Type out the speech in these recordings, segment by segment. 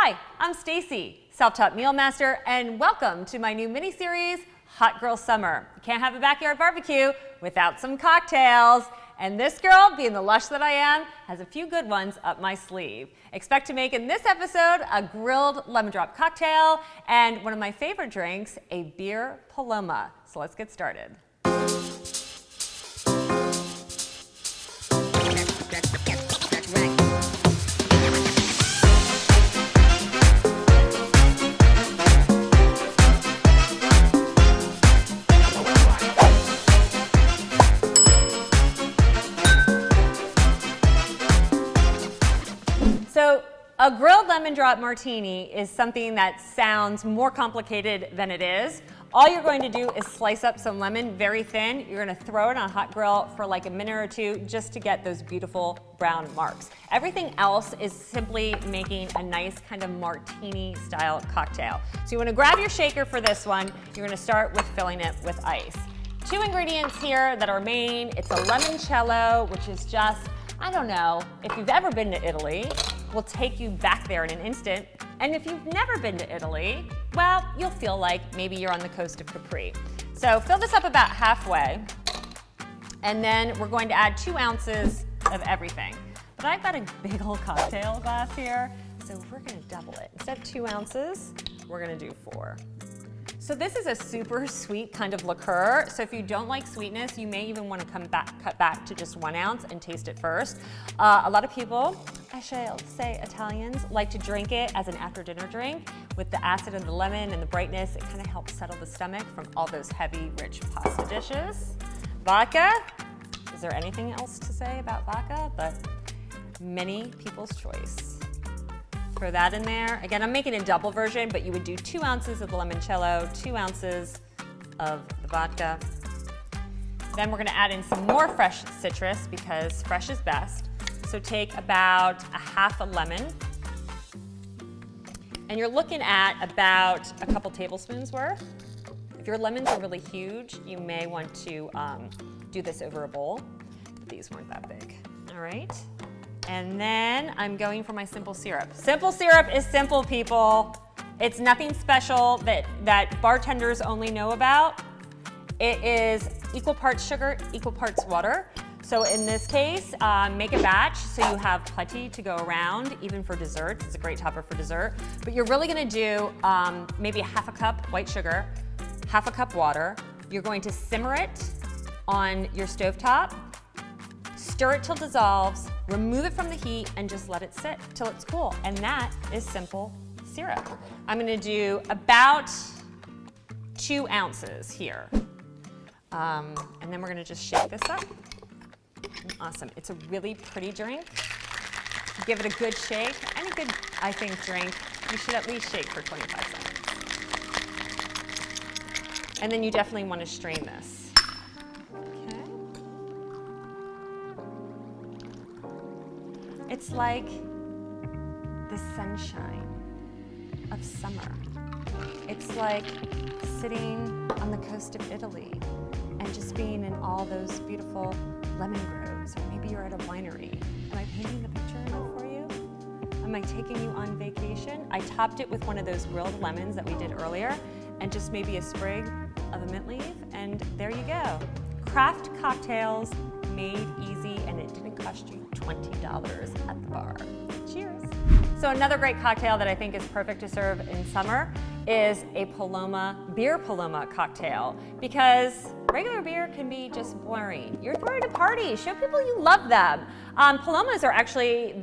Hi, I'm Stacey, self-taught meal master, and welcome to my new mini-series, Hot Girl Summer. You can't have a backyard barbecue without some cocktails. And this girl, being the lush that I am, has a few good ones up my sleeve. Expect to make in this episode a grilled lemon drop cocktail and one of my favorite drinks, a Beer Paloma. So let's get started. So a grilled lemon drop martini is something that sounds more complicated than it is. All you're going to do is slice up some lemon very thin. You're going to throw it on a hot grill for like a minute or two just to get those beautiful brown marks. Everything else is simply making a nice kind of martini style cocktail. So you want to grab your shaker for this one. You're going to start with filling it with ice. Two ingredients here that are main. It's a limoncello, which is just, I don't know, if you've ever been to Italy, we'll take you back there in an instant. And if you've never been to Italy, well, you'll feel like maybe you're on the coast of Capri. So fill this up about halfway, and then we're going to add 2 ounces of everything. But I've got a big old cocktail glass here, so we're gonna double it. Instead of 2 ounces, we're gonna do 4. So this is a super sweet kind of liqueur. So if you don't like sweetness, you may even want to cut back to just 1 ounce and taste it first. A lot of people, I shall say Italians, like to drink it as an after dinner drink with the acid of the lemon and the brightness. It kind of helps settle the stomach from all those heavy, rich pasta dishes. Vodka, is there anything else to say about vodka? But many people's choice. Throw that in there. Again, I'm making a double version, but you would do 2 ounces of the limoncello, 2 ounces of the vodka. Then we're gonna add in some more fresh citrus because fresh is best. So take about a half a lemon. And you're looking at about a couple tablespoons worth. If your lemons are really huge, you may want to do this over a bowl. These weren't that big. All right. And then I'm going for my simple syrup. Simple syrup is simple, people. It's nothing special that bartenders only know about. It is equal parts sugar, equal parts water. So in this case, make a batch so you have plenty to go around, even for dessert. It's a great topper for dessert. But you're really gonna do maybe a half a cup white sugar, half a cup water. You're going to simmer it on your stovetop. Stir it till it dissolves, remove it from the heat, and just let it sit till it's cool. And that is simple syrup. I'm gonna do about 2 ounces here. And then we're gonna just shake this up. Awesome, it's a really pretty drink. Give it a good shake. Any good, I think, drink, you should at least shake for 25 seconds. And then you definitely wanna strain this. It's like the sunshine of summer. It's like sitting on the coast of Italy and just being in all those beautiful lemon groves. Or maybe you're at a winery. Am I painting the picture enough for you? Am I taking you on vacation? I topped it with one of those grilled lemons that we did earlier and just maybe a sprig of a mint leaf, and there you go. Craft cocktails made easy, and it didn't cost you $20 at the bar. Cheers. So another great cocktail that I think is perfect to serve in summer is a Beer Paloma cocktail, because regular beer can be just boring. You're throwing a party, show people you love them. Palomas are actually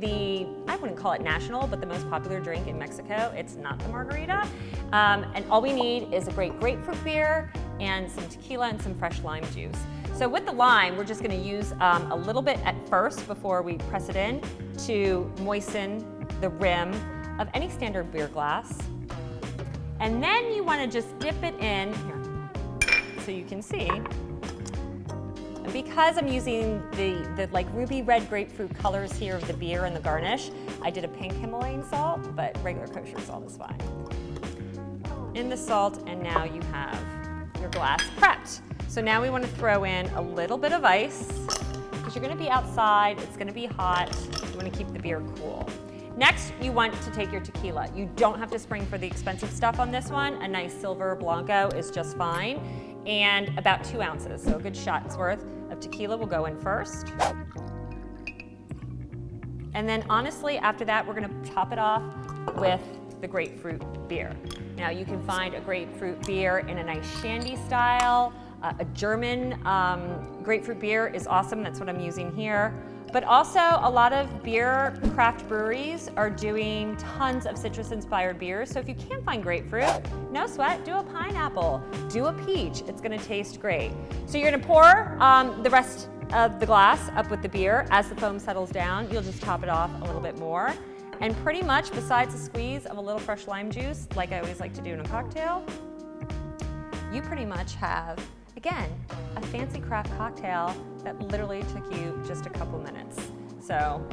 I wouldn't call it national, but the most popular drink in Mexico. It's not the margarita. And all we need is a great grapefruit beer and some tequila and some fresh lime juice. So with the lime, we're just gonna use a little bit at first before we press it in to moisten the rim of any standard beer glass. And then you wanna just dip it in here so you can see. And because I'm using the like ruby red grapefruit colors here of the beer and the garnish, I did a pink Himalayan salt, but regular kosher salt is fine. In the salt, and now you have your glass prepped. So now we want to throw in a little bit of ice, because you're going to be outside, it's going to be hot, you want to keep the beer cool. Next, you want to take your tequila. You don't have to spring for the expensive stuff on this one. A nice silver blanco is just fine. And about 2 ounces, so a good shot's worth of tequila will go in first. And then honestly, after that, we're gonna top it off with the grapefruit beer. Now you can find a grapefruit beer in a nice shandy style. A German grapefruit beer is awesome, that's what I'm using here. But also a lot of beer craft breweries are doing tons of citrus-inspired beers. So if you can't find grapefruit, no sweat, do a pineapple, do a peach. It's gonna taste great. So you're gonna pour the rest of the glass up with the beer. As the foam settles down, you'll just top it off a little bit more. And pretty much besides a squeeze of a little fresh lime juice, like I always like to do in a cocktail, you pretty much have, again, a fancy craft cocktail that literally took you just a couple minutes. So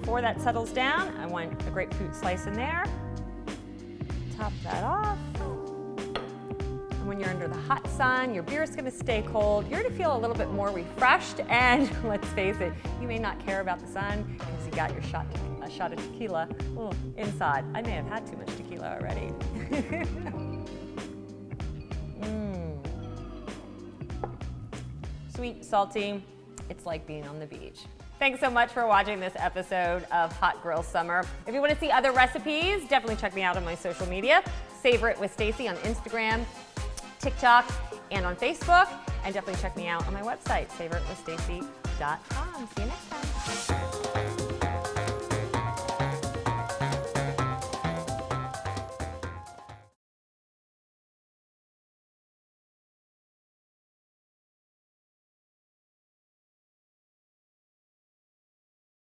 before that settles down, I want a grapefruit slice in there. Top that off. And when you're under the hot sun, your beer is gonna stay cold. You're gonna feel a little bit more refreshed, and let's face it, you may not care about the sun because you got your a shot of tequila inside. I may have had too much tequila already. Sweet, salty, it's like being on the beach. Thanks so much for watching this episode of Hot Grill Summer. If you want to see other recipes, definitely check me out on my social media. Savor It with Stacey on Instagram, TikTok, and on Facebook. And definitely check me out on my website, savoritwithstacey.com. See you next time.